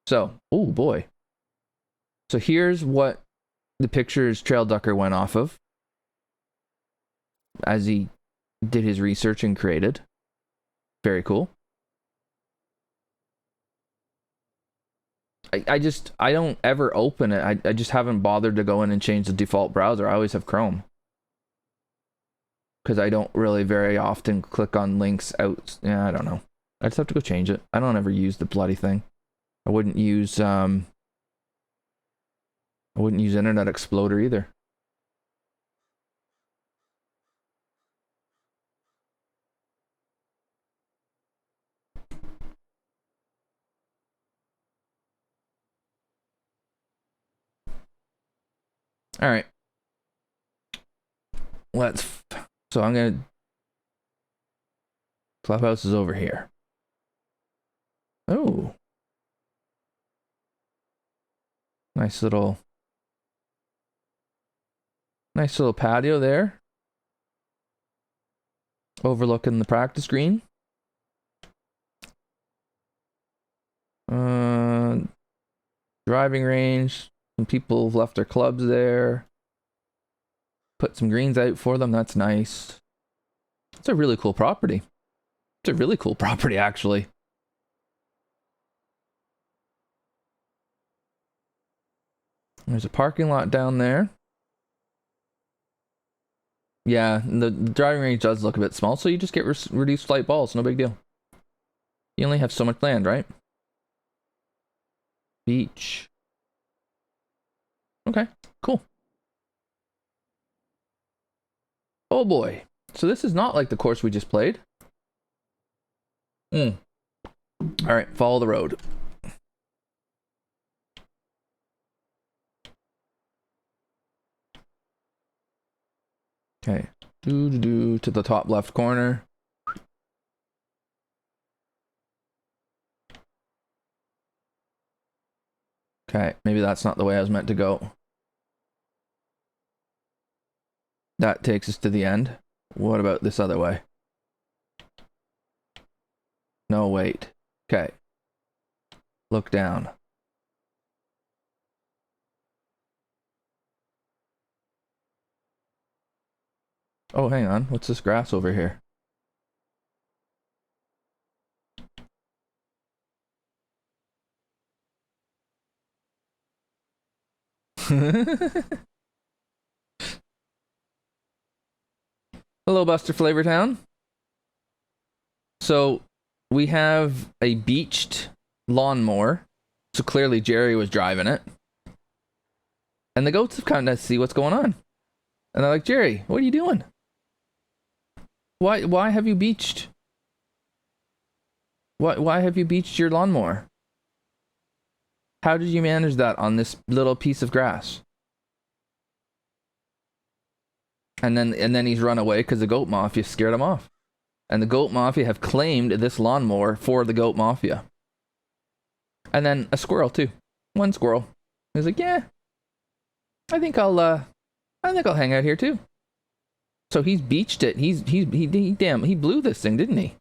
So, oh boy. So here's what the pictures trailducker went off of as he did his research and created. Very cool. I don't ever open it. I just haven't bothered to go in and change the default browser. I always have Chrome. Because I don't really very often click on links out. Yeah, I don't know. I just have to go change it. I don't ever use the bloody thing. I wouldn't use Internet Explorer either. All right. So I'm gonna. Clubhouse is over here. Oh. Nice little patio there. Overlooking the practice green. Driving range. Some people have left their clubs there. Put some greens out for them. That's nice. It's a really cool property. It's a really cool property, actually. There's a parking lot down there. Yeah, the driving range does look a bit small, so you just get reduced flight balls. No big deal. You only have so much land, right? Beach. Okay, cool. Oh boy. So this is not like the course we just played. All right, follow the road. Okay, to the top left corner. Okay, maybe that's not the way I was meant to go. That takes us to the end. What about this other way? No, wait. Okay. Look down. Oh, hang on. What's this grass over here? Hello, Buster Flavortown. So, we have a beached lawnmower. So clearly Jerry was driving it. And the goats have come to see what's going on. And they're like, Jerry, what are you doing? Why have you beached? Why have you beached your lawnmower? How did you manage that on this little piece of grass? And then he's run away because the goat mafia scared him off. And the goat mafia have claimed this lawnmower for the goat mafia. And then a squirrel too. One squirrel. He's like, yeah, I think I'll hang out here too. So he's beached it. He blew this thing, didn't he?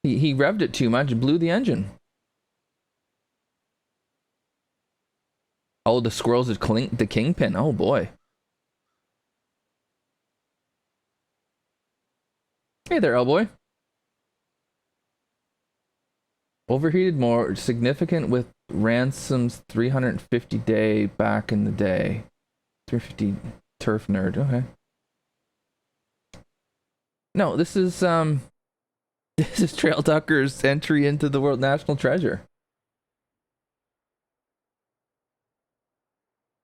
He revved it too much, blew the engine. Oh, the squirrel's the kingpin. Oh boy. Hey there, L-boy. Overheated more significant with ransoms 350 day back in the day. 350 turf nerd. Okay. No, this is trailducker's entry into the World National Treasure.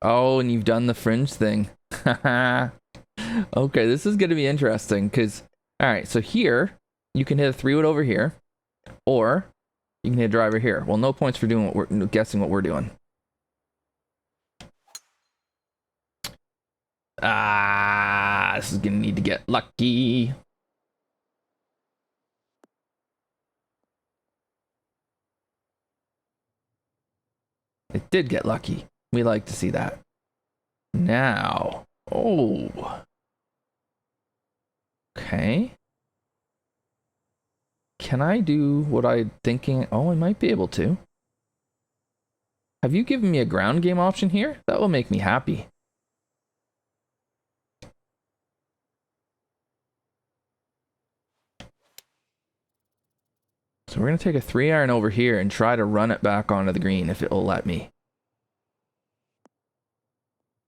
Oh, and you've done the fringe thing. Okay, this is going to be interesting because, all right, so here you can hit a 3-wood over here, or you can hit a driver here. Well, no points for doing what we're guessing what we're doing. This is gonna need to get lucky. It did get lucky. We like to see that. Now, oh, okay. Can I do what I'm thinking? Oh, I might be able to. Have you given me a ground game option here? That will make me happy. So we're going to take a 3-iron over here and try to run it back onto the green if it will let me.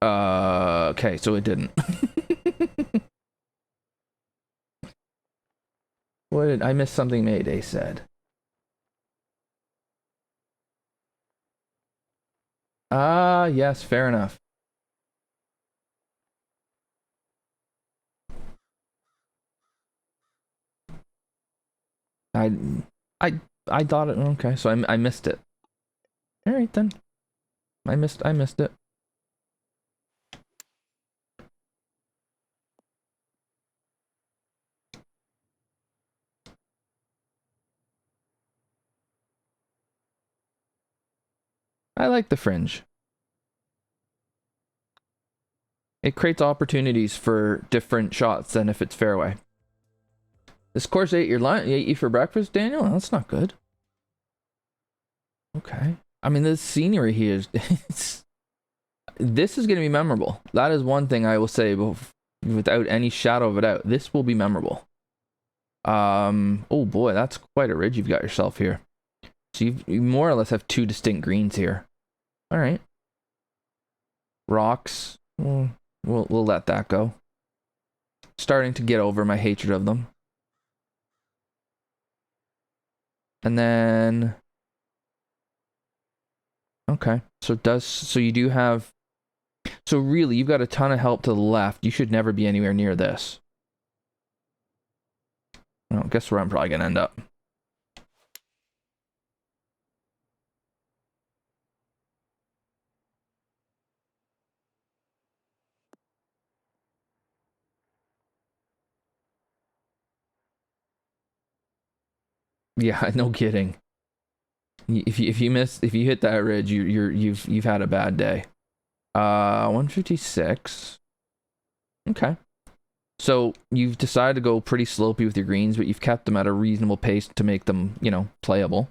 Okay, so it didn't. What did I miss? Something Mayday said. Ah, yes, fair enough. I I thought it. Okay, so I missed it. All right then. I missed it. I like the fringe. It creates opportunities for different shots than if it's fairway. This course ate you for breakfast, Daniel? That's not good. Okay. I mean, the scenery here is... this is going to be memorable. That is one thing I will say without any shadow of a doubt. This will be memorable. Oh boy, that's quite a ridge you've got yourself here. So you more or less have two distinct greens here. All right. Rocks. We'll let that go. Starting to get over my hatred of them. And then... Okay. So you do have... So really, you've got a ton of help to the left. You should never be anywhere near this. Well, guess where I'm probably going to end up. Yeah, no kidding. If you hit that ridge, you've had a bad day. 156. Okay. So you've decided to go pretty slopey with your greens, but you've kept them at a reasonable pace to make them, you know, playable.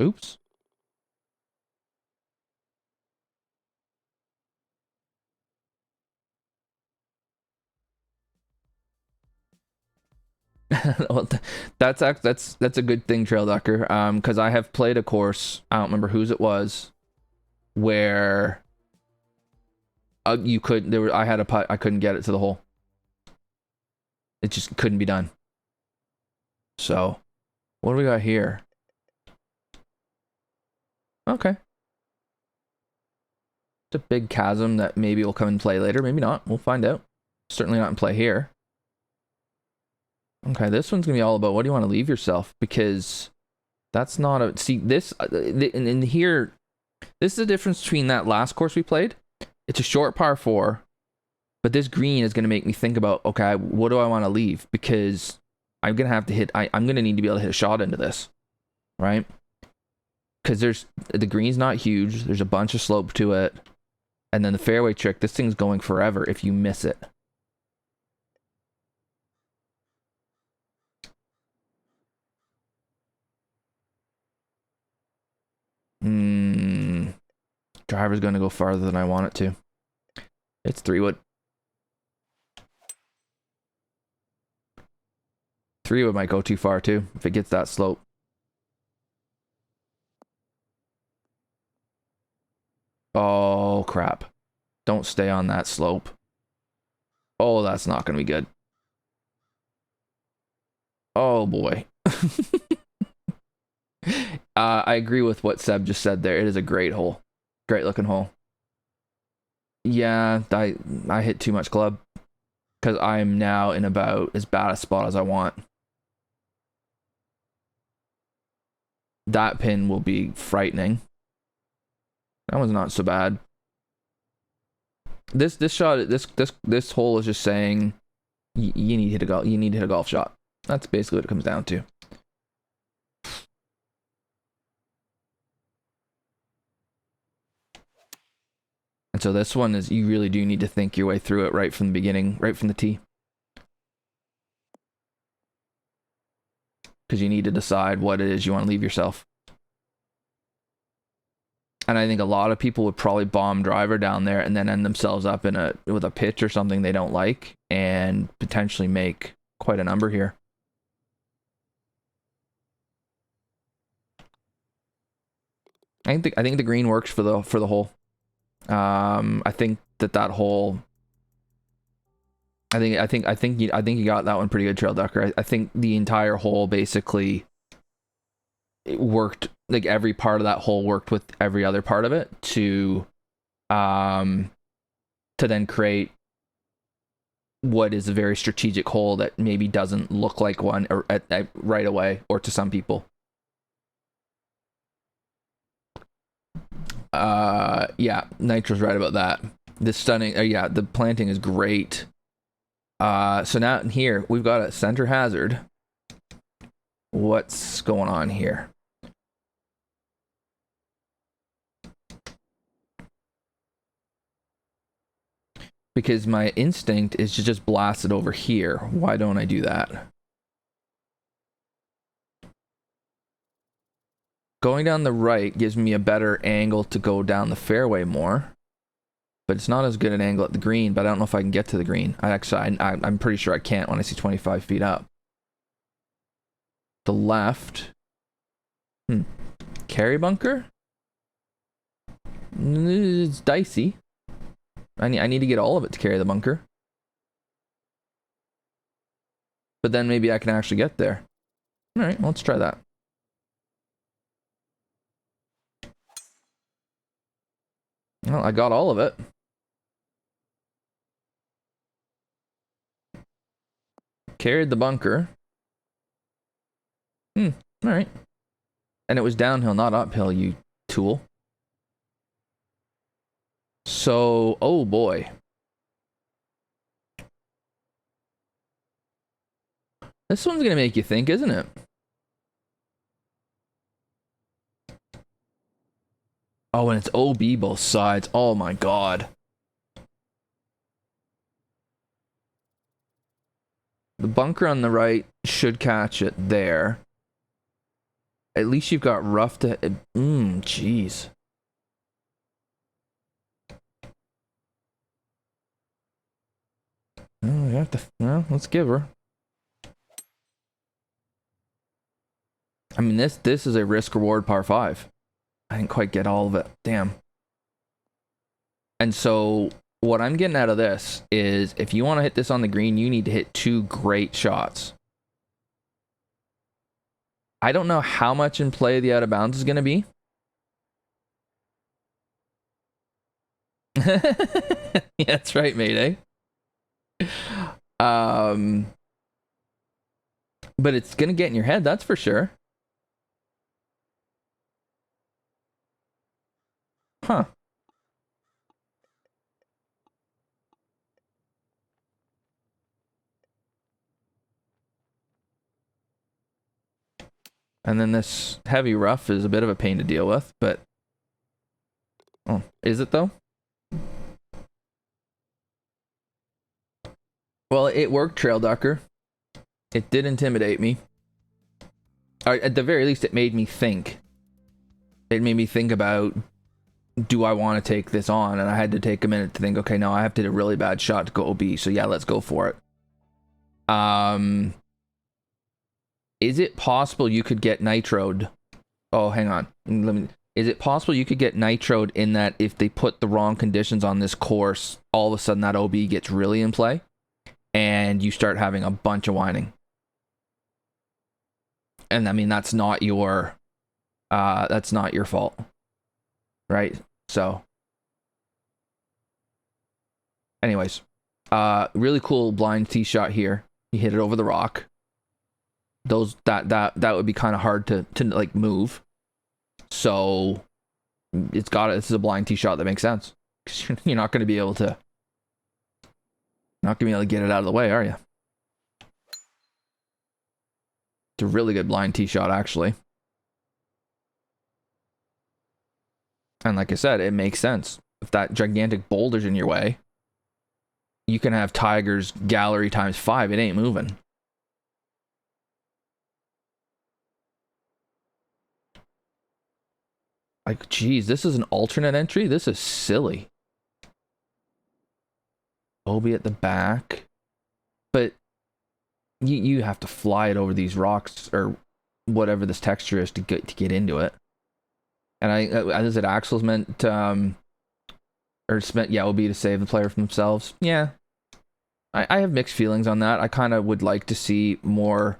Oops. Well, that's a good thing, trailducker. Because I have played a course. I don't remember whose it was, where you could I had a putt, I couldn't get it to the hole. It just couldn't be done. So, what do we got here? Okay. It's a big chasm that maybe will come and play later. Maybe not. We'll find out. Certainly not in play here. Okay, this one's gonna be all about what do you want to leave yourself, because that's not a... See, this... in here... This is the difference between that last course we played. It's a short par 4, but this green is going to make me think about, okay, what do I want to leave? Because I'm going to have to hit... I'm going to need to be able to hit a shot into this, right? Because the green's not huge. There's a bunch of slope to it. And then the fairway trick, this thing's going forever if you miss it. Driver's going to go farther than I want it to. It's 3-wood. 3-wood might go too far too, if it gets that slope. Oh, crap. Don't stay on that slope. Oh, that's not going to be good. Oh, boy. I agree with what Seb just said there. It is a great hole. Great looking hole. Yeah, I hit too much club. Because I am now in about as bad a spot as I want. That pin will be frightening. That one's not so bad. This hole is just saying you need to hit a golf shot. That's basically what it comes down to. And so this one is, you really do need to think your way through it right from the beginning, right from the tee. because you need to decide what it is you want to leave yourself. And I think a lot of people would probably bomb driver down there and then end themselves up with a pitch or something they don't like and potentially make quite a number here. I think the green works for the hole. I think that hole. I think you got that one pretty good, Trail Ducker. I think the entire hole basically it worked, like every part of that hole worked with every other part of it to then create what is a very strategic hole that maybe doesn't look like one or at right away, or to some people. Yeah, Nitro's right about that. This stunning, yeah, the planting is great. So now in here we've got a center hazard. What's going on here? Because my instinct is to just blast it over here. Why don't I do that? Going down the right gives me a better angle to go down the fairway more. But it's not as good an angle at the green, but I don't know if I can get to the green. I'm pretty sure I can't when I see 25 feet up. The left. Carry bunker? It's dicey. I need to get all of it to carry the bunker. But then maybe I can actually get there. Alright, let's try that. Well, I got all of it. Carried the bunker. Alright. And it was downhill, not uphill, you tool. So, oh boy. This one's gonna make you think, isn't it? Oh, and it's OB both sides. Oh my god. The bunker on the right should catch it there. At least you've got rough to... jeez. Oh, you have to... Well, let's give her. I mean, this is a risk-reward par 5. I didn't quite get all of it. Damn. And so, what I'm getting out of this is, if you want to hit this on the green, you need to hit 2 great shots. I don't know how much in play the out of bounds is going to be. Yeah, that's right, mate, eh? But it's going to get in your head, that's for sure. Huh. And then this heavy rough is a bit of a pain to deal with, but... Oh, is it though? Well, it worked, Trail Ducker. It did intimidate me. Or at the very least, it made me think. It made me think about, do I want to take this on? And I had to take a minute to think, okay, no, I have to hit a really bad shot to go OB, so yeah, let's go for it. Is it possible you could get nitroed? Oh, hang on. Is it possible you could get nitroed in that if they put the wrong conditions on this course, all of a sudden that OB gets really in play? And you start having a bunch of whining. And I mean, that's not your fault. Right? So. Anyways. Really cool blind tee shot here. He hit it over the rock. That would be kind of hard to like move. So this is a blind tee shot that makes sense. You're not going to be able to get it out of the way, are you? It's a really good blind tee shot, actually. And like I said, it makes sense. If that gigantic boulder's in your way, you can have Tiger's gallery times 5. It ain't moving. Like, geez, this is an alternate entry? This is silly. Obi at the back. But you have to fly it over these rocks or whatever this texture is to get into it. And is it Axel's meant or it's meant, yeah, Obi to save the player from themselves? Yeah. I have mixed feelings on that. I kind of would like to see more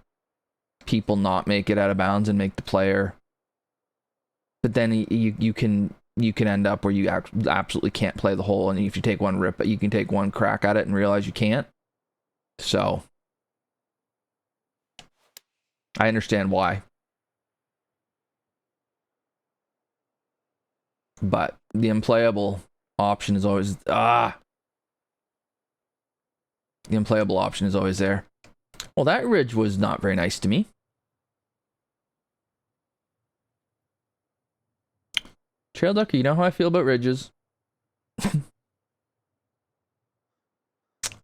people not make it out of bounds and make the player. But then you can end up where you absolutely can't play the hole, and if you take one rip, you can take one crack at it and realize you can't. So I understand why. But the unplayable option is always the unplayable option is always there. Well, that ridge was not very nice to me. Trailducker, you know how I feel about ridges.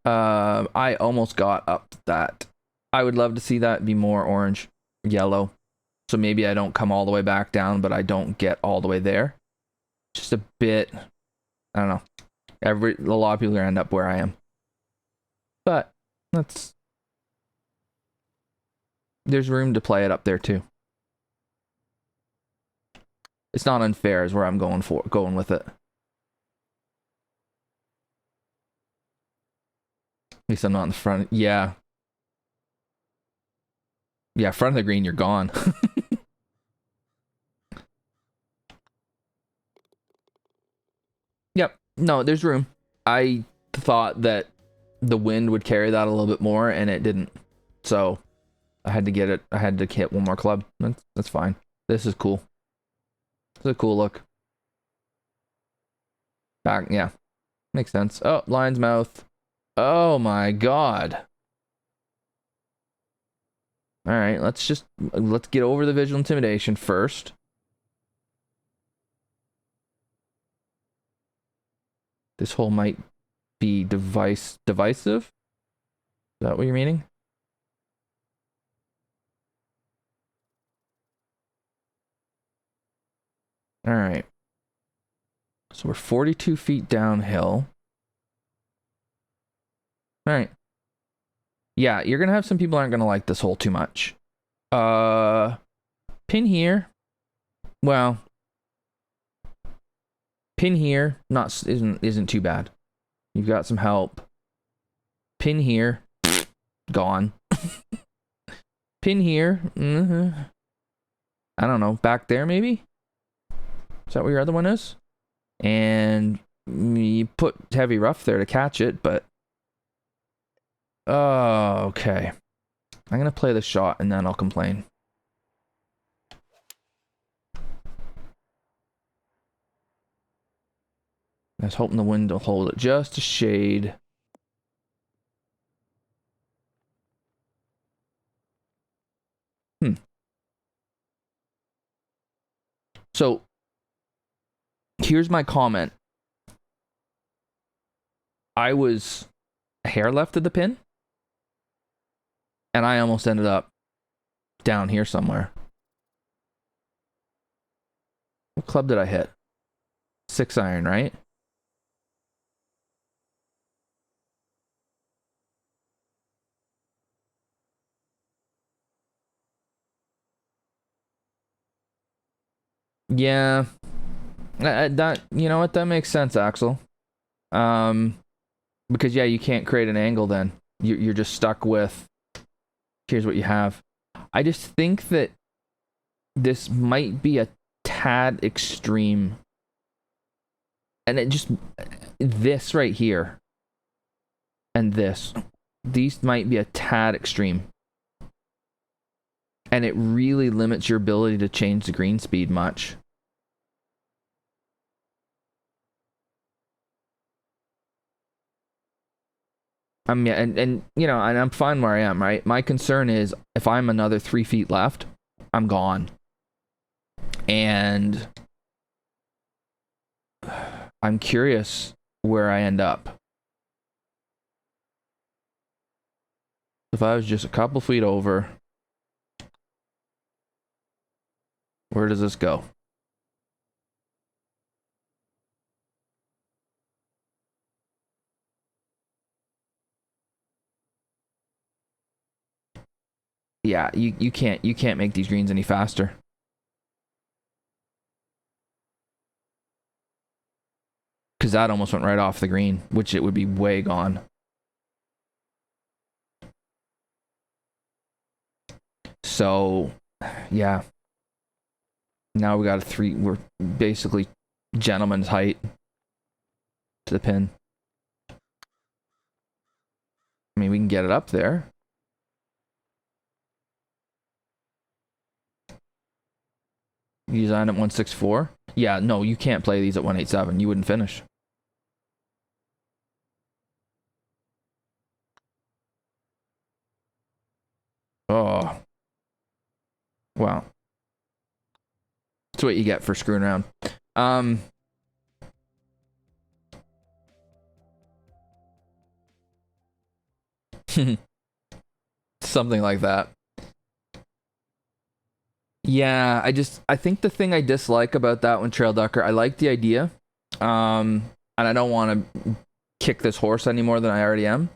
I almost got up that. I would love to see that be more orange, yellow. So maybe I don't come all the way back down, but I don't get all the way there. Just a bit, I don't know. A lot of people are gonna end up where I am. But there's room to play it up there too. It's not unfair is where I'm going with it. At least I'm not in the front. Yeah. Yeah, front of the green, you're gone. Yep. No, there's room. I thought that the wind would carry that a little bit more, and it didn't. So I had to get it. I had to hit one more club. That's fine. This is cool. It's a cool look. Back, yeah. Makes sense. Oh, lion's mouth. Oh my god. Alright, let's get over the visual intimidation first. This hole might be divisive? Is that what you're meaning? Alright. So we're 42 feet downhill. Alright. Yeah, you're gonna have some people aren't gonna like this hole too much. Pin here. Well, pin here isn't too bad. You've got some help. Pin here, gone. Pin here. I don't know. Back there maybe. Is that where your other one is? And you put heavy rough there to catch it, but oh, okay. I'm gonna play the shot and then I'll complain. I was hoping the wind will hold it just a shade. So here's my comment. I was a hair left of the pin, and I almost ended up down here somewhere. What club did I hit? 6 iron, right? Yeah. That, you know what, that makes sense, Axel. Because yeah, you can't create an angle then. You're just stuck with, here's what you have. I just think that this might be a tad extreme. And this right here and these might be a tad extreme. And it really limits your ability to change the green speed much. Yeah, and you know, and I'm fine where I am, right? My concern is if I'm another 3 feet left, I'm gone. And I'm curious where I end up. If I was just a couple feet over, where does this go? Yeah, you can't make these greens any faster. Because that almost went right off the green, which it would be way gone. So, yeah. Now we got a 3. We're basically gentleman's height to the pin. I mean, we can get it up there. You designed at 164? Yeah, no, you can't play these at 187. You wouldn't finish. Oh. Wow. That's what you get for screwing around. Something like that. Yeah, I think the thing I dislike about that one, Trailducker, I like the idea. And I don't want to kick this horse any more than I already am.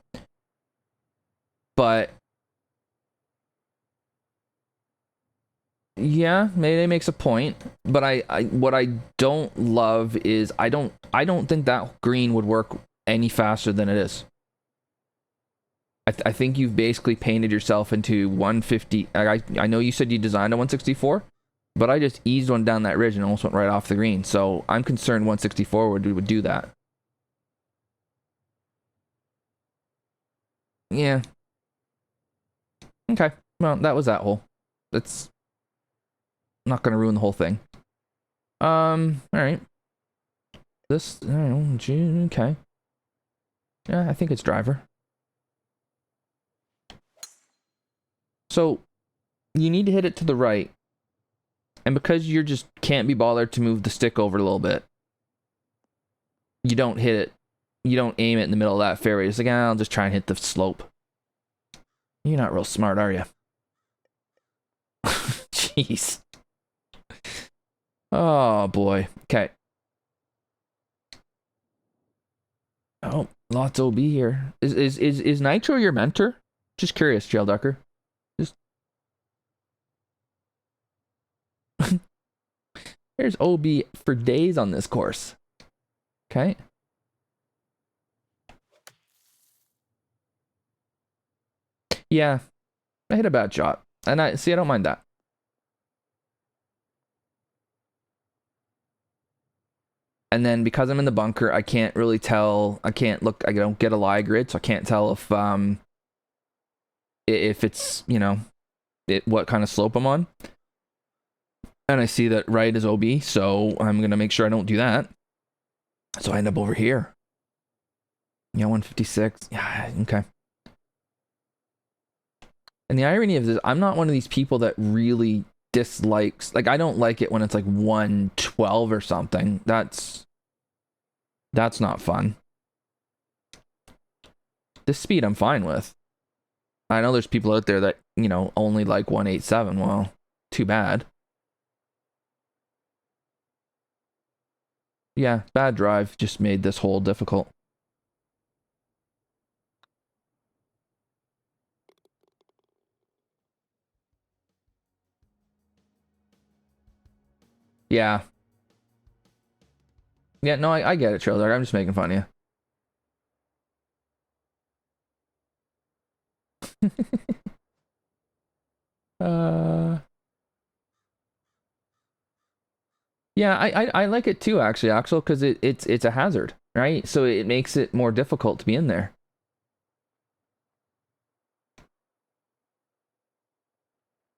But yeah, Mayday makes a point. But what I don't love is I don't think that green would work any faster than it is. I think you've basically painted yourself into 150. I know you said you designed a 164, but I just eased one down that ridge and almost went right off the green. So I'm concerned 164 would do that. Yeah. Okay. Well, that was that hole. That's not going to ruin the whole thing. All right. This, I don't know, okay. Yeah, I think it's driver. So you need to hit it to the right. And because you just can't be bothered to move the stick over a little bit, you don't hit it. You don't aim it in the middle of that fairway. It's like, I'll just try and hit the slope. You're not real smart, are you? Jeez. Oh, boy. Okay. Oh, lots OB here. Is Nitro your mentor? Just curious, Trailducker. Just there's OB for days on this course. Okay. Yeah, I hit a bad shot, and I don't mind that. And then because I'm in the bunker, I can't really tell. I can't look. I don't get a lie grid, so I can't tell if it's what kind of slope I'm on. And I see that right is OB, so I'm gonna make sure I don't do that. So I end up over here. Yeah, 156. Yeah, okay. And the irony of this, I'm not one of these people that really dislikes, like, I don't like it when it's like 112 or something. That's not fun. This speed I'm fine with. I know there's people out there that, only like 187. Well, too bad. Yeah, bad drive just made this hole difficult. Yeah. Yeah, no, I get it, Trailer. I'm just making fun of you. Yeah, I like it too, actually, Axel, because it's a hazard, right? So it makes it more difficult to be in there.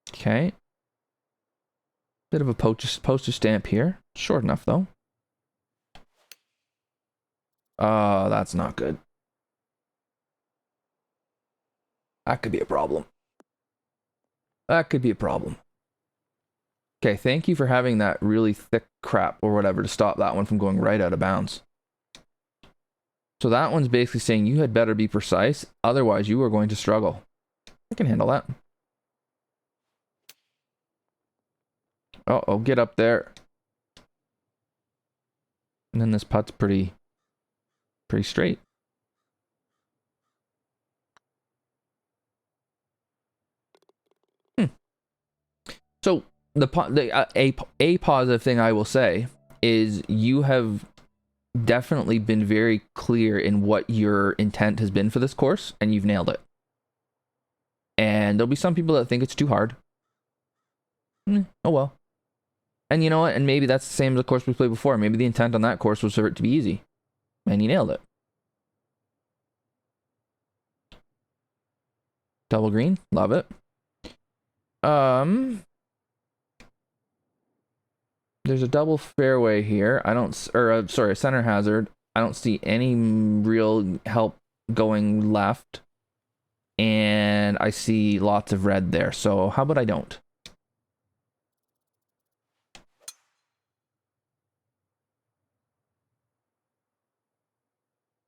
Okay. Bit of a poster stamp here. Short enough, though. Oh, that's not good. That could be a problem. That could be a problem. Okay, thank you for having that really thick crap or whatever to stop that one from going right out of bounds. So that one's basically saying you had better be precise, otherwise you are going to struggle. I can handle that. Uh-oh, get up there. And then this putt's pretty straight. So a positive thing I will say is you have definitely been very clear in what your intent has been for this course, and you've nailed it. And there'll be some people that think it's too hard. Oh well. And you know what? And maybe that's the same as the course we played before. Maybe the intent on that course was for it to be easy. And you nailed it. Double green. Love it. There's a double fairway here. Sorry, a center hazard. I don't see any real help going left. And I see lots of red there. So how about I don't?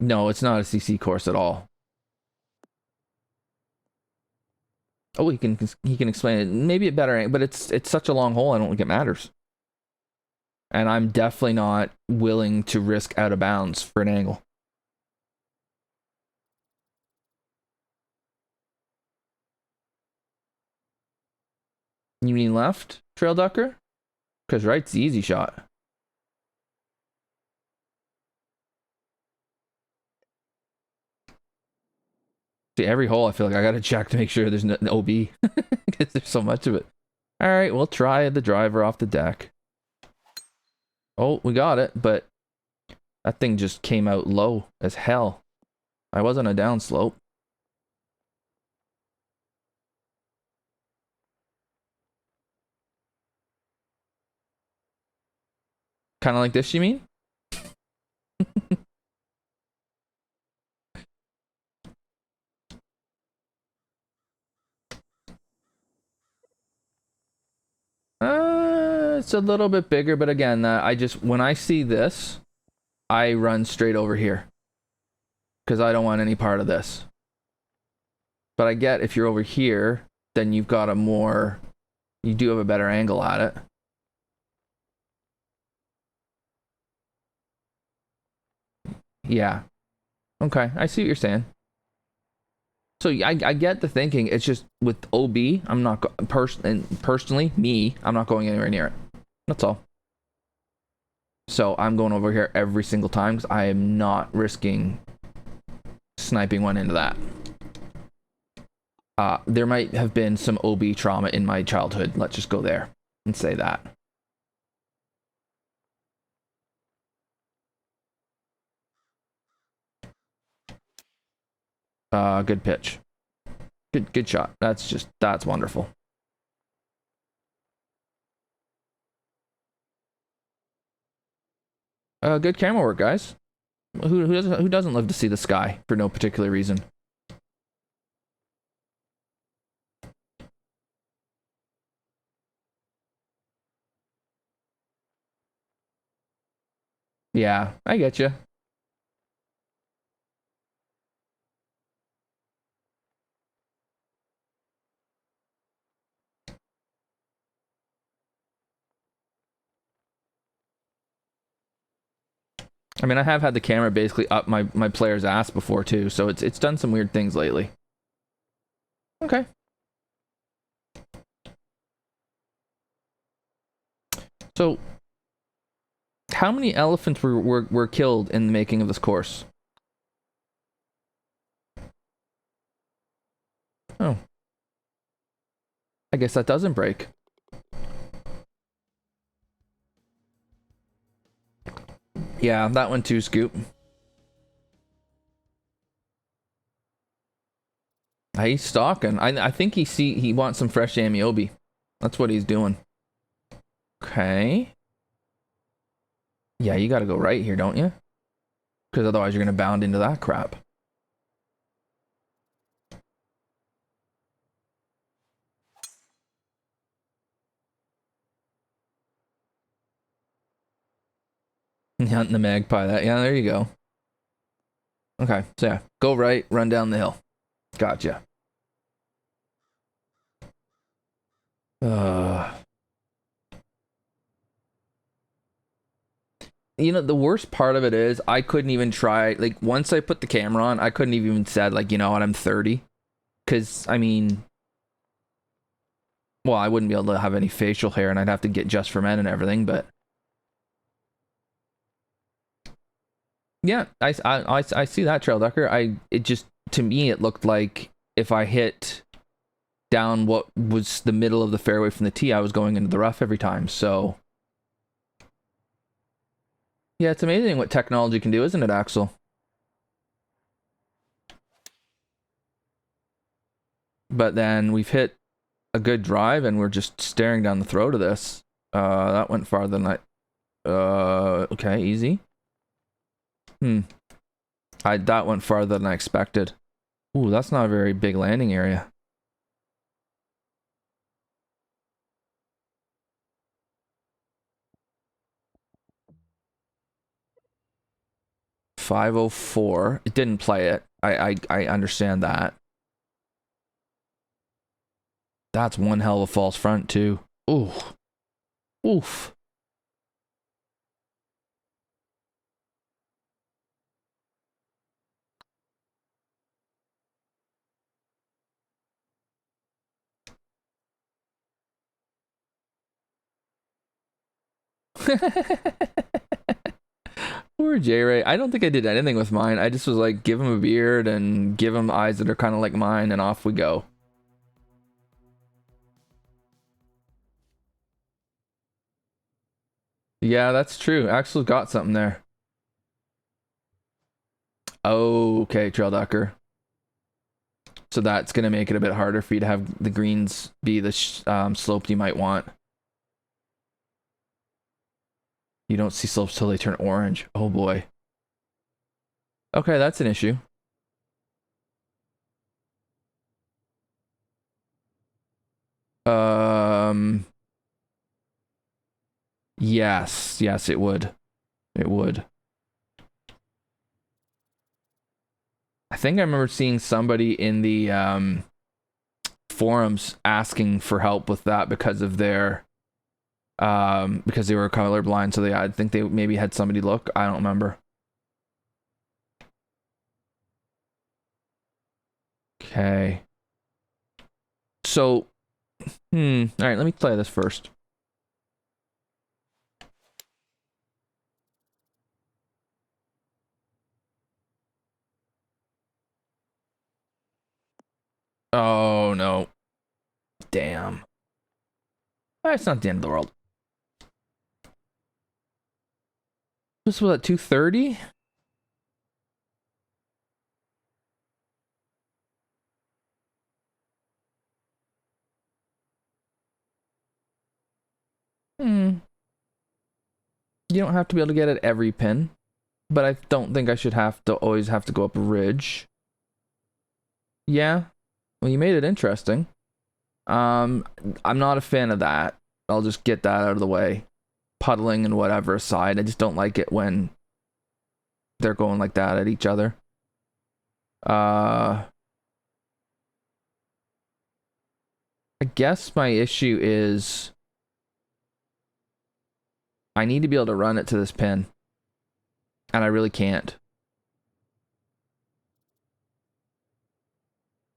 No, it's not a CC course at all. Oh, he can explain it. Maybe it better, but it's such a long hole. I don't think it matters. And I'm definitely not willing to risk out of bounds for an angle. You mean left, trail ducker? Because right's the easy shot. See, every hole I feel like I gotta check to make sure there's no OB. Because there's so much of it. Alright, we'll try the driver off the deck. Oh, we got it, but that thing just came out low as hell. I was on a downslope. Kind of like this, you mean? It's a little bit bigger, but again, when I see this, I run straight over here. Because I don't want any part of this. But I get if you're over here, then you've got you do have a better angle at it. Yeah. Okay, I see what you're saying. So I get the thinking. It's just with OB, I'm not personally me. I'm not going anywhere near it. That's all. So I'm going over here every single time because I am not risking sniping one into that. There might have been some OB trauma in my childhood. Let's just go there and say that. Good pitch. Good shot. That's wonderful. Good camera work, guys. Who doesn't love to see the sky for no particular reason? Yeah, I get you. I mean, I have had the camera basically up my player's ass before too, so it's done some weird things lately. Okay. So, how many elephants were killed in the making of this course? Oh. I guess that doesn't break. Yeah, that one too, Scoop. He's stalking. I think he wants some fresh Ameobi. That's what he's doing. Okay. Yeah, you gotta go right here, don't you? Because otherwise you're gonna bound into that crap. Hunting the magpie. Yeah, there you go. Okay, so yeah, go right, run down the hill. Gotcha. You know, the worst part of it is I couldn't even try. Like, once I put the camera on, I couldn't even said, like, you know what, I'm 30. Because, I mean, Well, I wouldn't be able to have any facial hair, and I'd have to get just for men and everything. But yeah, I see that trail ducker. It just, to me it looked like if I hit down what was the middle of the fairway from the tee, I was going into the rough every time. So yeah, it's amazing what technology can do, isn't it, Axel? But then we've hit a good drive and we're just staring down the throat of this. That went farther than okay, easy. That went farther than I expected. Ooh, that's not a very big landing area. .504. It didn't play it. I understand that. That's one hell of a false front too. Ooh. Oof. Poor J Ray. I don't think I did anything with mine. I just was like, give him a beard and give him eyes that are kind of like mine, and off we go. Yeah, that's true. Axel's got something there. Oh, okay, trail ducker. So that's gonna make it a bit harder for you to have the greens be the slope you might want. You don't see slopes till they turn orange. Oh boy. Okay, that's an issue. Um, yes, it would. It would. I think I remember seeing somebody in the forums asking for help with that because of their because they were colorblind, so I think they maybe had somebody look. I don't remember. Okay. So, all right, let me play this first. Oh no. Damn. It's not the end of the world. This was at 230? You don't have to be able to get at every pin, but I don't think I should have to always have to go up a ridge. Yeah. Well, you made it interesting. I'm not a fan of that. I'll just get that out of the way. Puddling and whatever aside, I just don't like it when they're going like that at each other. I guess my issue is I need to be able to run it to this pin, and I really can't.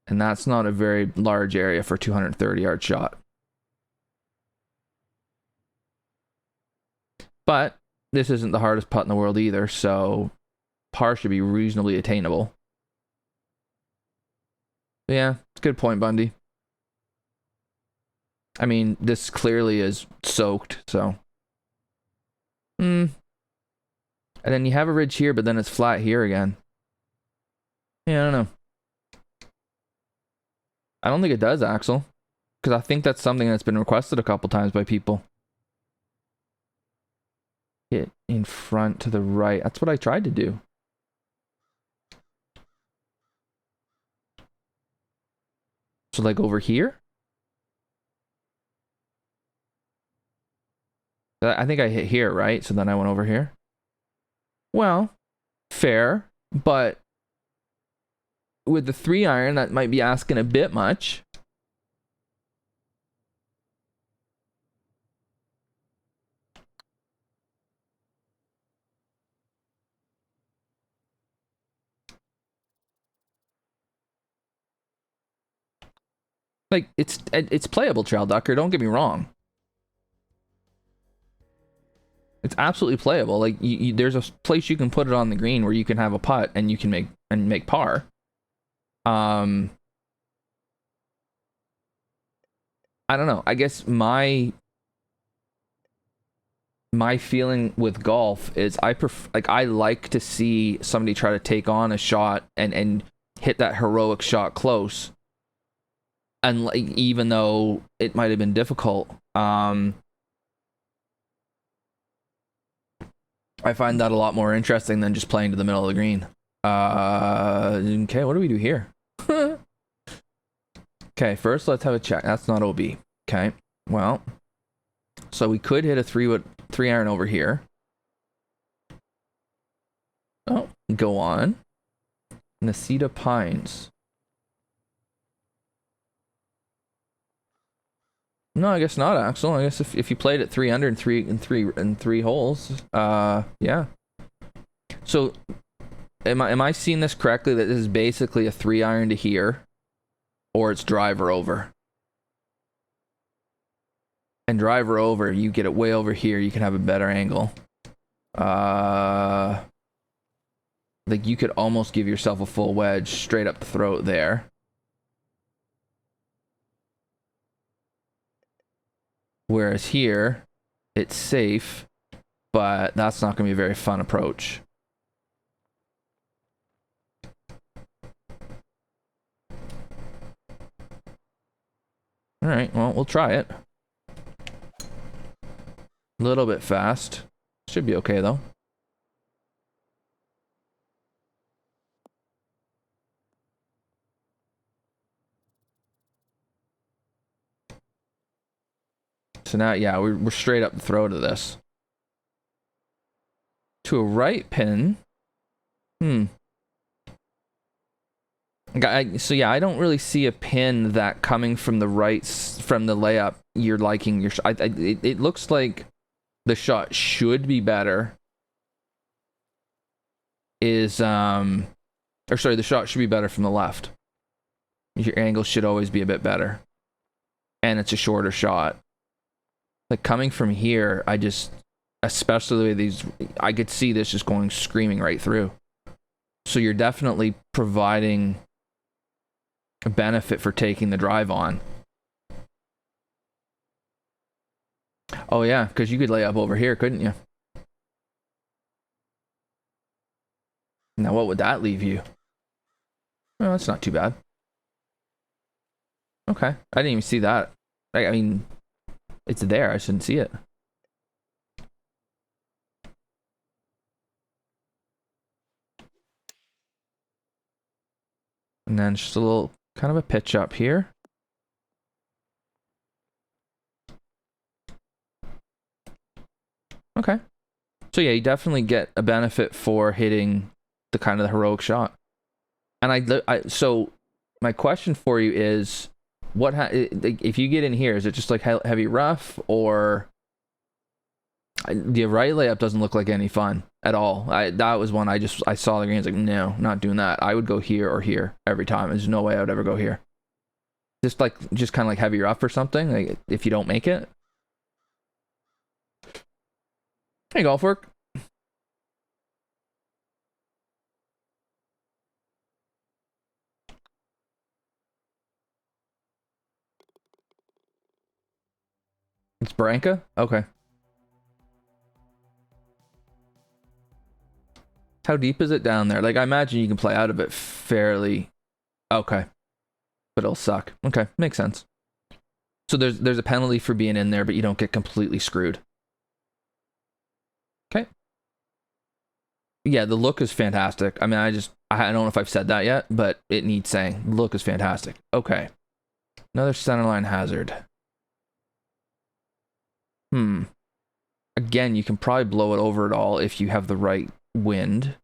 And that's not a very large area for a 230-yard shot. But this isn't the hardest putt in the world either, so par should be reasonably attainable. Yeah, it's a good point, Bundy. I mean, this clearly is soaked, so. And then you have a ridge here, but then it's flat here again. Yeah, I don't know. I don't think it does, Axel. Because I think that's something that's been requested a couple times by people. Hit in front to the right. That's what I tried to do. So like over here? I think I hit here, right? So then I went over here. Well, fair, but with the 3-iron, that might be asking a bit much. Like, it's playable, trailducker, don't get me wrong. It's absolutely playable. Like, there's a place you can put it on the green where you can have a putt and you can make par. I don't know. I guess my feeling with golf is I like to see somebody try to take on a shot and hit that heroic shot close. And like, even though it might have been difficult, I find that a lot more interesting than just playing to the middle of the green. Okay, what do we do here? Okay, first let's have a check. That's not OB. Okay, well, so we could hit a 3-iron over here. Oh, go on. Nasita Pines. No, I guess not, Axel. I guess if you played at 3 under in three holes, yeah. So, am I seeing this correctly? That this is basically a 3-iron to here, or it's driver over. And driver over, you get it way over here. You can have a better angle. Like you could almost give yourself a full wedge straight up the throat there. Whereas here, it's safe, but that's not going to be a very fun approach. All right, well, we'll try it. A little bit fast. Should be okay, though. So now, yeah, we're straight up the throat of this. To a right pin. So yeah, I don't really see a pin that coming from the right, from the layup, you're liking your shot. It looks like the shot should be better. The shot should be better from the left. Your angle should always be a bit better. And it's a shorter shot. Like coming from here, especially the way these, I could see this just going screaming right through. So you're definitely providing a benefit for taking the drive on. Oh yeah, because you could lay up over here, couldn't you? Now what would that leave you? Oh, that's not too bad. Okay, I didn't even see that. I mean, it's there, I shouldn't see it. And then just a little, kind of a pitch up here. Okay. So yeah, you definitely get a benefit for hitting the kind of the heroic shot. And so my question for you is, if you get in here, is it just like heavy rough, or the right layup doesn't look like any fun at all? That was one I saw the green, I was like, no, not doing that. I would go here or here every time. There's no way I would ever go here. Just kind of like heavy rough or something, like if you don't make it. Hey, golf work. It's Branca? Okay. How deep is it down there? Like, I imagine you can play out of it fairly. Okay. But it'll suck. Okay, makes sense. So there's a penalty for being in there, but you don't get completely screwed. Okay. Yeah, the look is fantastic. I mean, I don't know if I've said that yet, but it needs saying. The look is fantastic. Okay. Another Centerline Hazard. Again, you can probably blow it over it all if you have the right wind.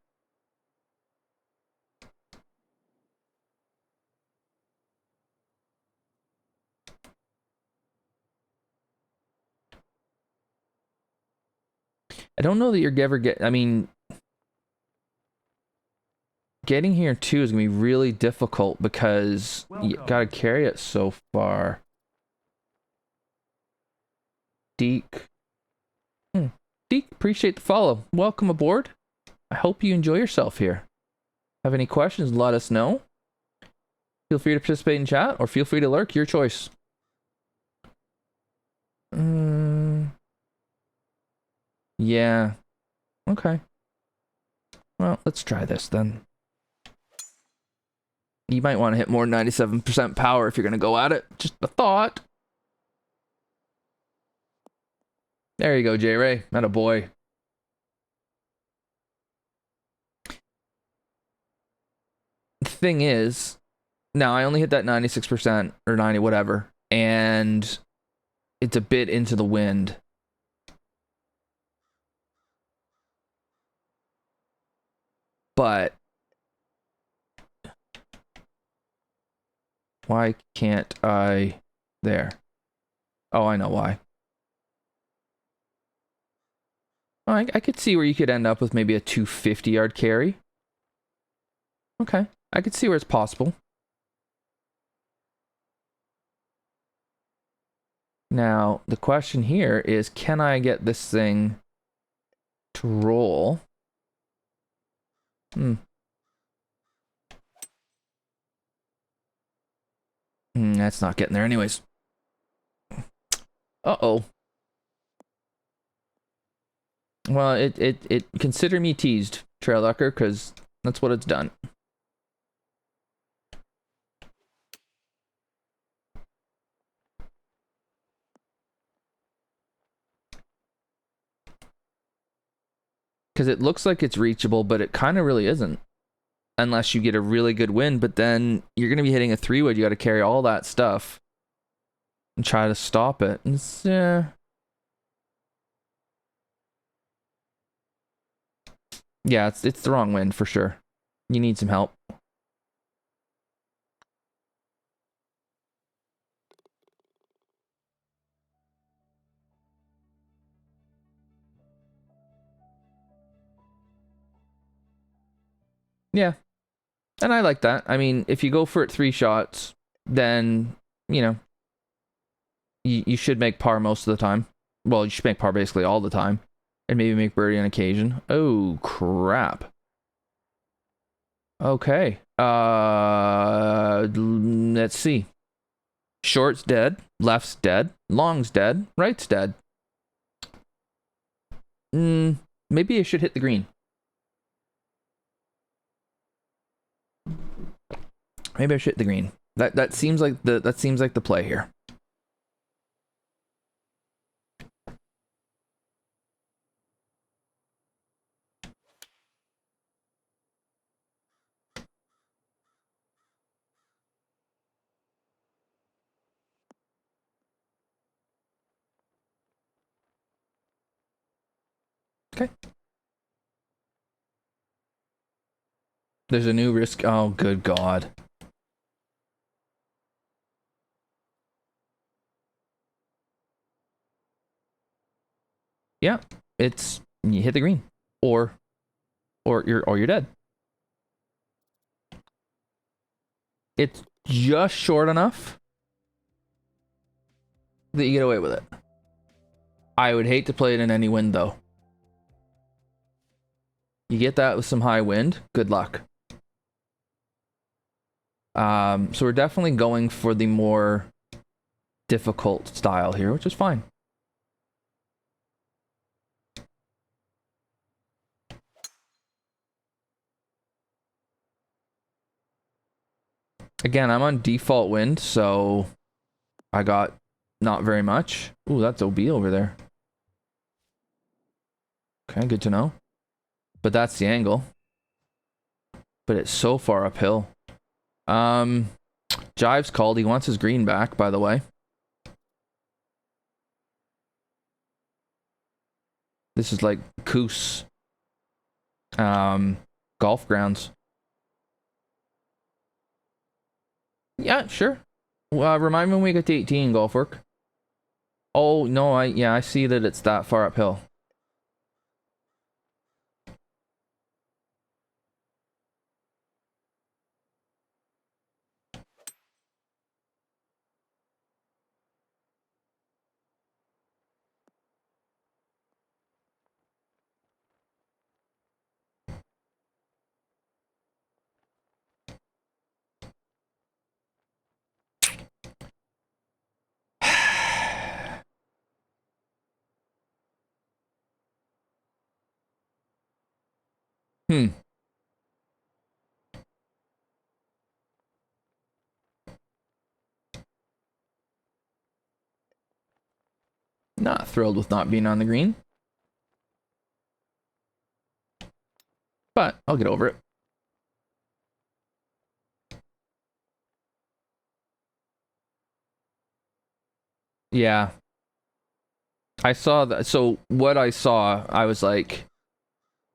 I don't know that you're ever I mean, getting here too is gonna be really difficult because you gotta carry it so far. Deke. Deke, appreciate the follow. Welcome aboard. I hope you enjoy yourself here. Have any questions, let us know. Feel free to participate in chat or feel free to lurk, your choice. Yeah. Okay. Well, let's try this then. You might want to hit more 97% power if you're going to go at it. Just a thought. There you go, J-Ray. Atta boy. The thing is, now I only hit that 96% or 90, whatever, and it's a bit into the wind. But why can't I? There. Oh, I know why. Oh, I could see where you could end up with maybe a 250-yard carry. Okay. I could see where it's possible. Now, the question here is, can I get this thing to roll? That's not getting there anyways. Uh-oh. Well, it consider me teased, trailducker, because that's what it's done. Because it looks like it's reachable, but it kind of really isn't. Unless you get a really good wind, but then you're going to be hitting a 3-wood. You got to carry all that stuff and try to stop it. It's, yeah, it's the wrong wind for sure. You need some help. Yeah. And I like that. I mean, if you go for it 3 shots, then, you know, you should make par most of the time. Well, you should make par basically all the time. And maybe make birdie on occasion. Oh, crap. Okay. Let's see. Short's dead. Left's dead. Long's dead. Right's dead. Maybe I should hit the green. Maybe I should hit the green. That seems like the play here. Okay. There's a new risk. Oh, good God. Yeah, it's you hit the green, or you're dead. It's just short enough that you get away with it. I would hate to play it in any wind though. You get that with some high wind, good luck. So we're definitely going for the more difficult style here, which is fine. Again, I'm on default wind, so I got not very much. Ooh, that's OB over there. Okay, good to know. But that's the angle. But it's so far uphill. Jive's called. He wants his green back, by the way. This is like Coos. Golf grounds. Yeah, sure. Remind me when we get to 18, golf work. Oh, no, I see that it's that far uphill. Hmm. Not thrilled with not being on the green. But I'll get over it. Yeah. I saw that. So what I saw, I was like,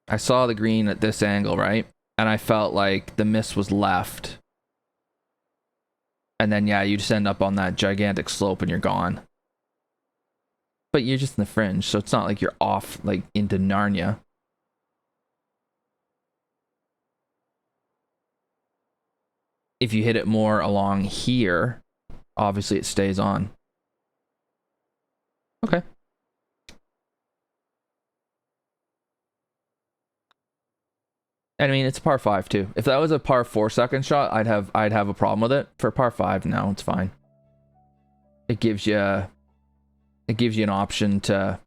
I saw the green at this angle, right? And I felt like the miss was left. And then, yeah, you just end up on that gigantic slope and you're gone. But you're just in the fringe, so it's not like you're off, like, into Narnia. If you hit it more along here, obviously it stays on. Okay. And I mean, it's a par 5 too. If that was a par 4 second shot, I'd have a problem with it. For par 5, no, it's fine. It gives you an option to,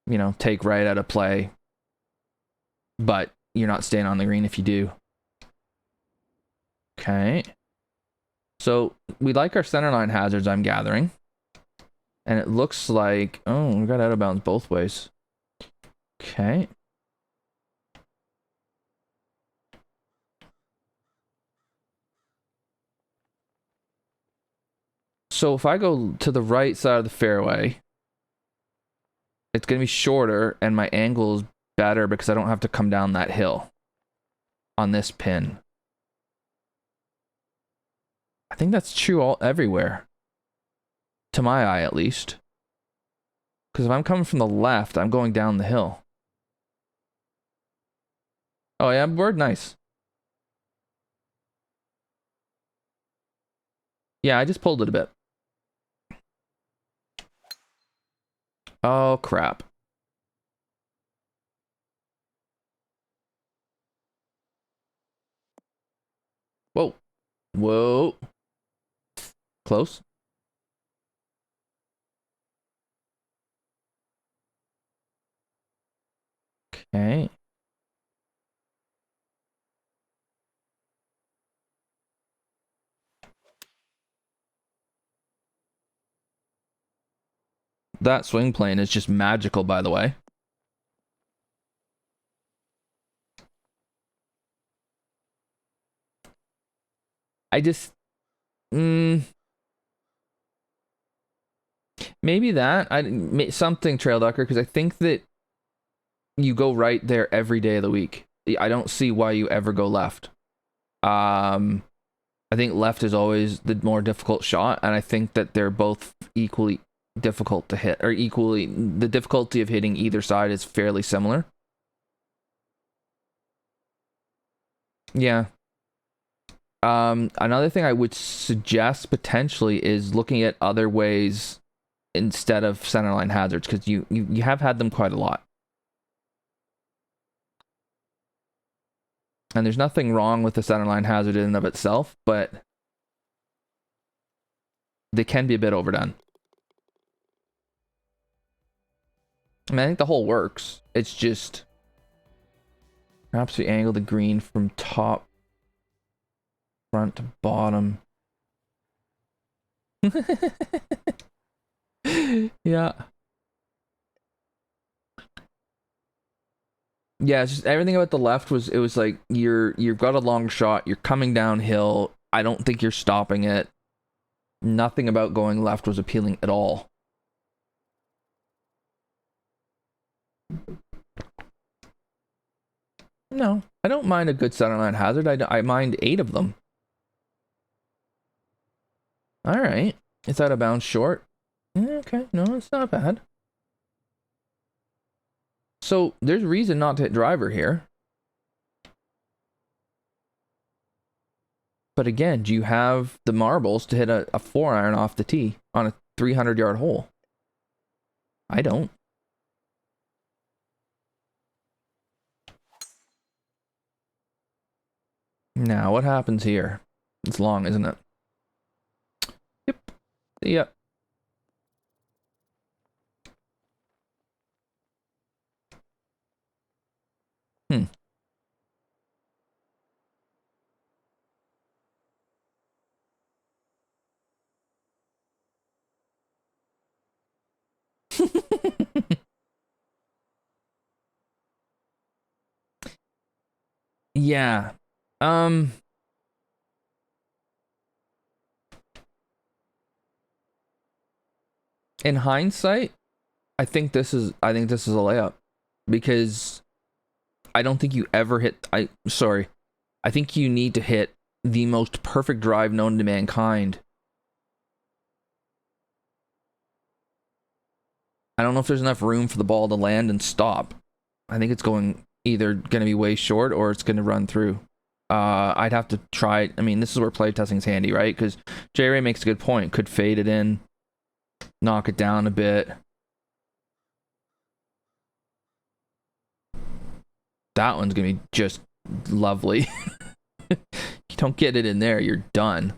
you know, take right out of play, but you're not staying on the green if you do. Okay. So we like our centerline hazards, I'm gathering. And it looks like, oh, we got out of bounds both ways. Okay. So if I go to the right side of the fairway, it's going to be shorter and my angle is better because I don't have to come down that hill on this pin. I think that's true everywhere. To my eye, at least. Because if I'm coming from the left, I'm going down the hill. Oh yeah, bird, nice. Yeah, I just pulled it a bit. Oh, crap. Whoa. Whoa. Close. Okay. That swing plane is just magical, by the way. I just... maybe that. Something trail ducker, because I think that you go right there every day of the week. I don't see why you ever go left. I think left is always the more difficult shot, and I think that they're both equally difficult to hit, or equally, the difficulty of hitting either side is fairly similar. Yeah. Another thing I would suggest potentially is looking at other ways instead of centerline hazards, because you have had them quite a lot. And there's nothing wrong with the centerline hazard in and of itself, but they can be a bit overdone. I mean, I think the hole works. It's just perhaps we angle the green from top, front to bottom. Yeah. Yeah, it's just everything about the left was, it was like you've got a long shot, you're coming downhill. I don't think you're stopping it. Nothing about going left was appealing at all. No, I don't mind a good centerline hazard. I mind 8 of them. All right. It's out of bounds short. Okay, no, it's not bad. So there's reason not to hit driver here. But again, do you have the marbles to hit a 4-iron off the tee on a 300-yard hole? I don't. Now, what happens here? It's long, isn't it? Yep. Yep. Yeah. In hindsight, I think this is a layup because I don't think you ever hit sorry. I think you need to hit the most perfect drive known to mankind. I don't know if there's enough room for the ball to land and stop. I think it's going either going to be way short or it's going to run through. I'd have to try it. I mean, this is where play testing is handy, right? Because J-Ray makes a good point. Could fade it in, knock it down a bit. That one's going to be just lovely. You don't get it in there, you're done.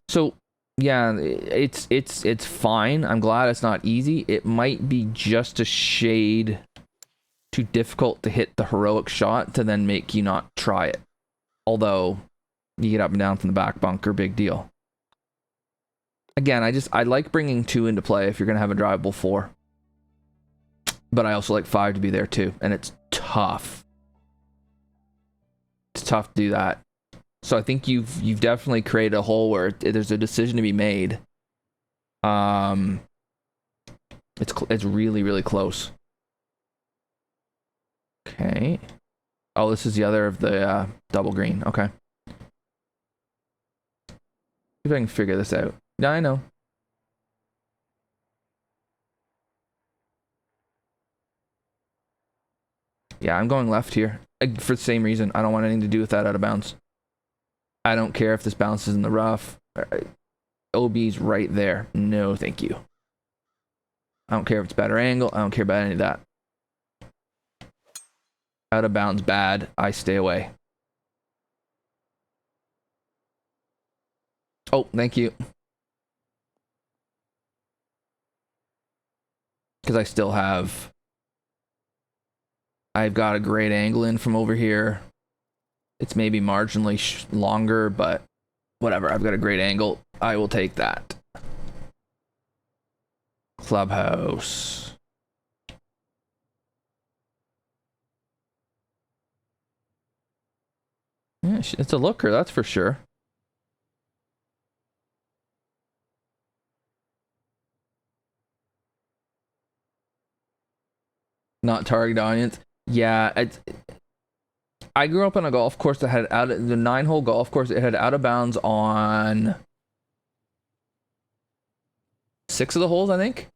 So yeah, it's fine. I'm glad it's not easy. It might be just a shade too difficult to hit the heroic shot to then make you not try it. Although you get up and down from the back bunker, big deal. Again, I like bringing 2 into play if you're gonna have a drivable 4. But I also like 5 to be there too, and it's tough. It's tough to do that. So I think you've definitely created a hole where there's a decision to be made. It's really, really close. Okay. Oh, this is the other of the double green. Okay. See if I can figure this out. Yeah, I know. Yeah, I'm going left here. For the same reason. I don't want anything to do with that out of bounds. I don't care if this bounces in the rough. OB's right there. No, thank you. I don't care if it's better angle. I don't care about any of that. Out of bounds bad. I stay away. Oh, thank you. Because I still have... I've got a great angle in from over here. It's maybe marginally longer, but whatever. I've got a great angle. I will take that. Clubhouse. Yeah, it's a looker, that's for sure. Not target audience. Yeah, I grew up on a golf course that had the 9-hole golf course. It had out of bounds on 6 of the holes, I think.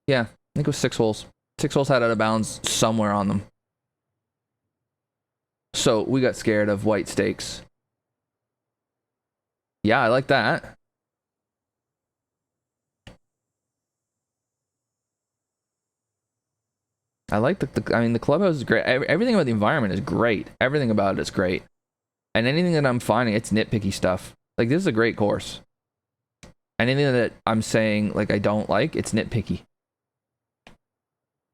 Yeah, I think it was 6 holes. 6 holes had out of bounds somewhere on them. So we got scared of white stakes. Yeah, I like that. I like I mean, the clubhouse is great. Everything about the environment is great. Everything about it is great. And anything that I'm finding, it's nitpicky stuff. Like, this is a great course. Anything that I'm saying, like, I don't like, it's nitpicky.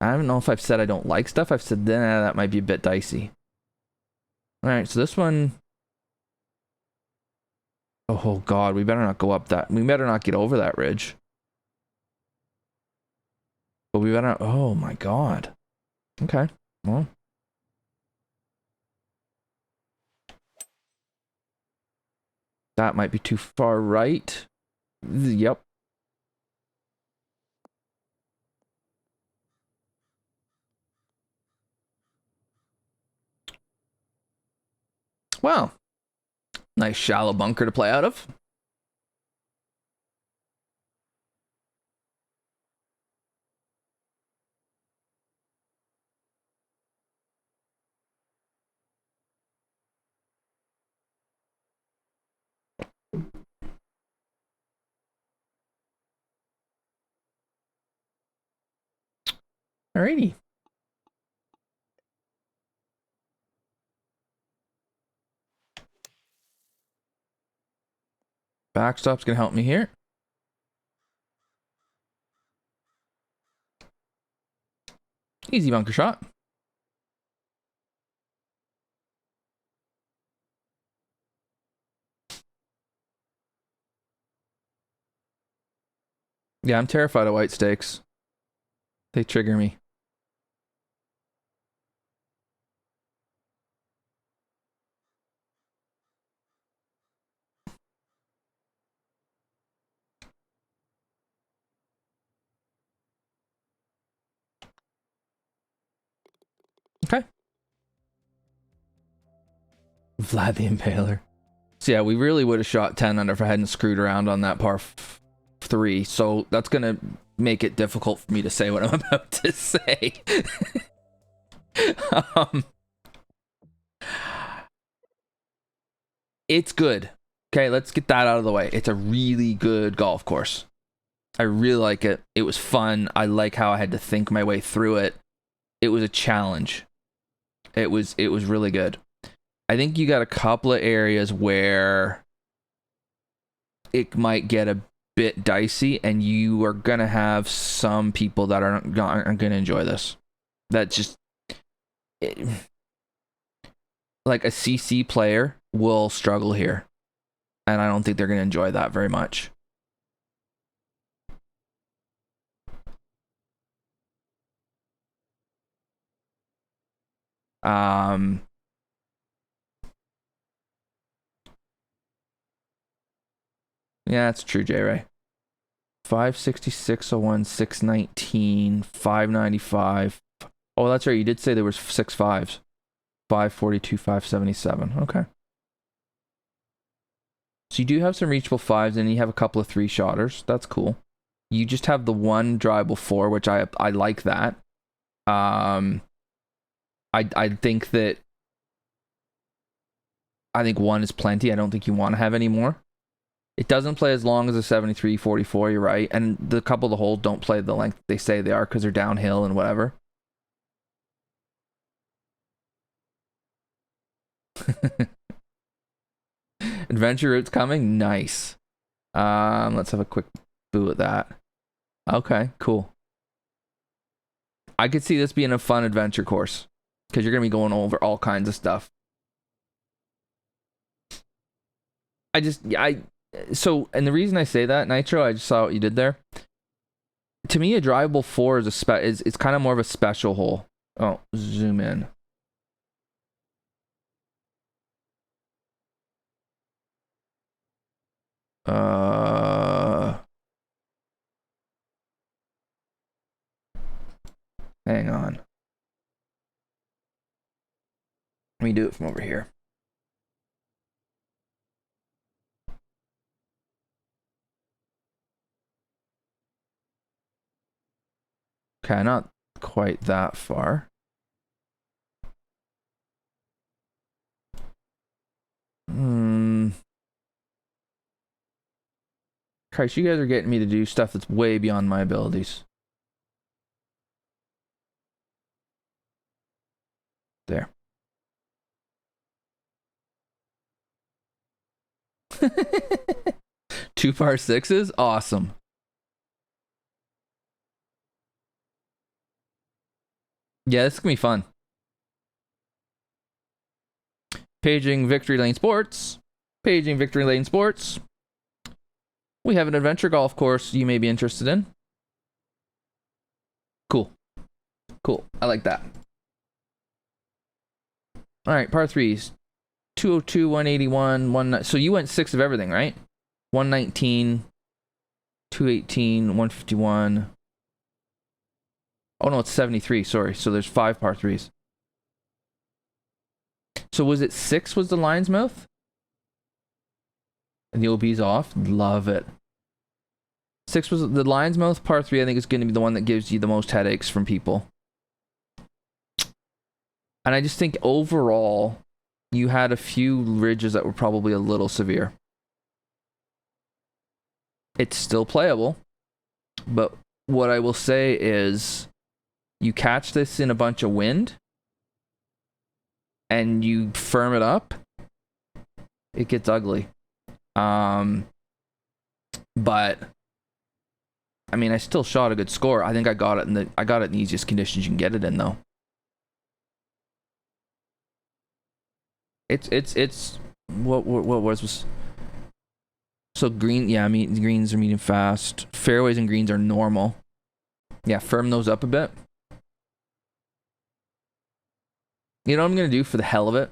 I don't know if I've said I don't like stuff. I've said, that might be a bit dicey. Alright, so this one... Oh, God, we better not go up that... We better not get over that ridge. But we better not... Oh, my God. Okay, well... That might be too far right. Yep. Well, nice shallow bunker to play out of. Alrighty. Backstop's gonna help me here. Easy bunker shot. Yeah, I'm terrified of white stakes. They trigger me. Okay. Vlad the Impaler. So yeah, we really would have shot 10 under if I hadn't screwed around on that par 3. So that's going to make it difficult for me to say what I'm about to say. It's good. Okay, let's get that out of the way. It's a really good golf course. I really like it. It was fun. I like how I had to think my way through it. It was a challenge. It was really good. I think you got a couple of areas where it might get a bit dicey, and you are gonna have some people that aren't gonna enjoy this. That just like a CC player will struggle here, and I don't think they're gonna enjoy that very much. Yeah, that's true, J Ray. 566.01, 619, 595. Oh, that's right. You did say there was 6 5s. 542, 577. Okay. So you do have some reachable 5s, and you have a couple of 3-shotters. That's cool. You just have the one drivable 4, which I like that. I think that I think 1 is plenty. I don't think you want to have any more. It doesn't play as long as a 73-44, you're right. And the couple of the holes don't play the length they say they are because they're downhill and whatever. Adventure route's coming? Nice. Let's have a quick boo at that. Okay, cool. I could see this being a fun adventure course because you're going to be going over all kinds of stuff. So, and the reason I say that, Nitro, I just saw what you did there. To me, a drivable 4 is it's kind of more of a special hole. Oh, zoom in. Hang on. Let me do it from over here. Okay, not quite that far. Christ, you guys are getting me to do stuff that's way beyond my abilities. There. 2 par 6s? Awesome. Yeah, this is gonna be fun. Paging Victory Lane Sports. Paging Victory Lane Sports. We have an adventure golf course you may be interested in. Cool. Cool. I like that. All right, par 3s. 202, 181, 1... So you went 6 of everything, right? 119, 218, 151. Oh, no, it's 73. Sorry. So there's 5 par 3s. So was it 6 was the lion's mouth? And the OB's off? Love it. 6 was the lion's mouth. Par 3, I think, is going to be the one that gives you the most headaches from people. And I just think overall, you had a few ridges that were probably a little severe. It's still playable. But what I will say is, you catch this in a bunch of wind, and you firm it up, it gets ugly. But I mean, I still shot a good score. I think I got it in the easiest conditions you can get it in, though. It's what was so green? Yeah, I mean greens are medium fast. Fairways and greens are normal. Yeah, firm those up a bit. You know what I'm going to do for the hell of it?